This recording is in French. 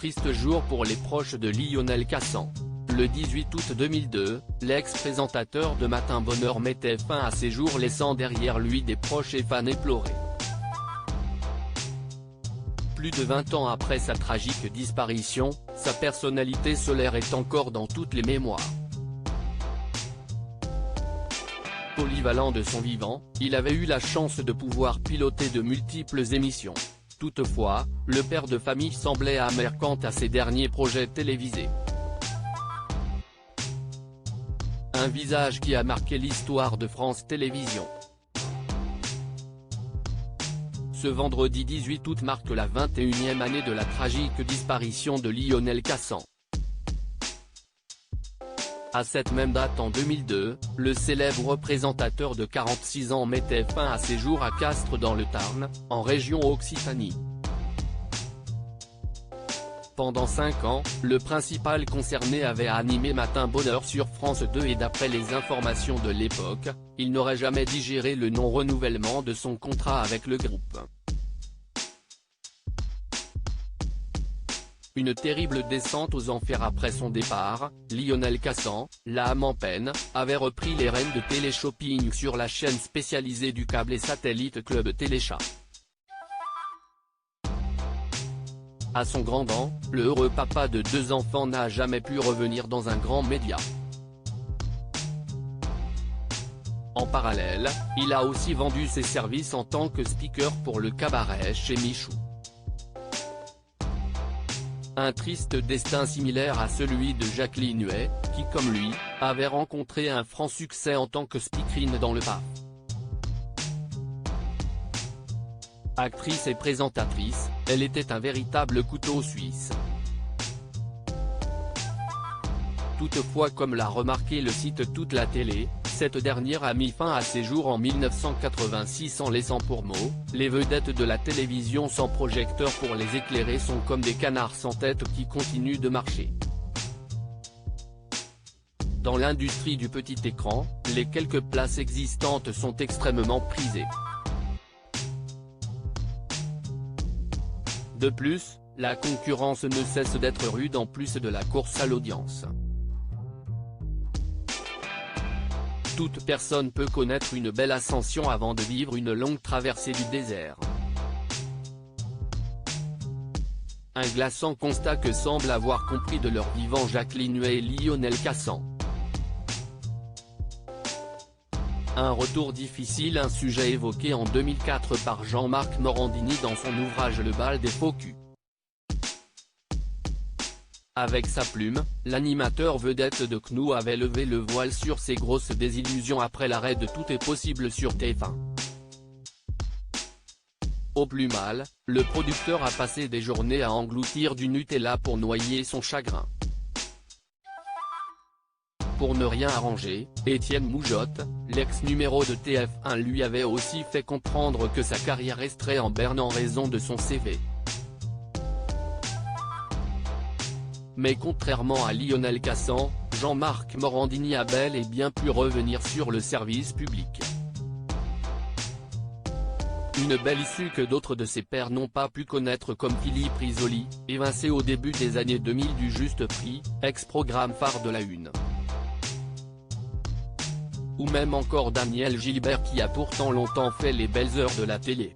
triste jour pour les proches de Lionel Cassan. Le 18 août 2002, l'ex-présentateur de Matin Bonheur mettait fin à ses jours laissant derrière lui des proches et fans éplorés. Plus de 20 ans après sa tragique disparition, sa personnalité solaire est encore dans toutes les mémoires. Polyvalent de son vivant, il avait eu la chance de pouvoir piloter de multiples émissions. Toutefois, le père de famille semblait amer quant à ses derniers projets télévisés. Un visage qui a marqué l'histoire de France Télévisions. Ce vendredi 18 août marque la 21e année de la tragique disparition de Lionel Cassan. À cette même date en 2002, le célèbre présentateur de 46 ans mettait fin à ses jours à Castres dans le Tarn, en région Occitanie. Pendant 5 ans, le principal concerné avait animé Matin Bonheur sur France 2 et d'après les informations de l'époque, il n'aurait jamais digéré le non-renouvellement de son contrat avec le groupe. Une terrible descente aux enfers après son départ, Lionel Cassan, l'âme en peine, avait repris les rênes de téléshopping sur la chaîne spécialisée du câble et satellite Club Téléchat. À son grand dam, le heureux papa de 2 enfants n'a jamais pu revenir dans un grand média. En parallèle, il a aussi vendu ses services en tant que speaker pour le cabaret chez Michou. Un triste destin similaire à celui de Jacqueline Huet, qui comme lui, avait rencontré un franc succès en tant que speakerine dans le PAF. Actrice et présentatrice, elle était un véritable couteau suisse. Toutefois, comme l'a remarqué le site Toute la Télé, cette dernière a mis fin à ses jours en 1986 en laissant pour mot, les vedettes de la télévision sans projecteur pour les éclairer sont comme des canards sans tête qui continuent de marcher. Dans l'industrie du petit écran, les quelques places existantes sont extrêmement prisées. De plus, la concurrence ne cesse d'être rude en plus de la course à l'audience. Toute personne peut connaître une belle ascension avant de vivre une longue traversée du désert. Un glaçant constat que semblent avoir compris de leur vivant Jacqueline Huet et Lionel Cassan. Un retour difficile, un sujet évoqué en 2004 par Jean-Marc Morandini dans son ouvrage Le bal des faux culs. Avec sa plume, l'animateur vedette de CNOU avait levé le voile sur ses grosses désillusions après l'arrêt de Tout est possible sur TF1. Au plus mal, le producteur a passé des journées à engloutir du Nutella pour noyer son chagrin. Pour ne rien arranger, Étienne Moujotte, l'ex-numéro de TF1 lui avait aussi fait comprendre que sa carrière resterait en berne en raison de son CV. Mais contrairement à Lionel Cassan, Jean-Marc Morandini a bel et bien pu revenir sur le service public. Une belle issue que d'autres de ses pairs n'ont pas pu connaître comme Philippe Risoli, évincé au début des années 2000 du Juste Prix, ex-programme phare de la Une. Ou même encore Daniel Gilbert qui a pourtant longtemps fait les belles heures de la télé.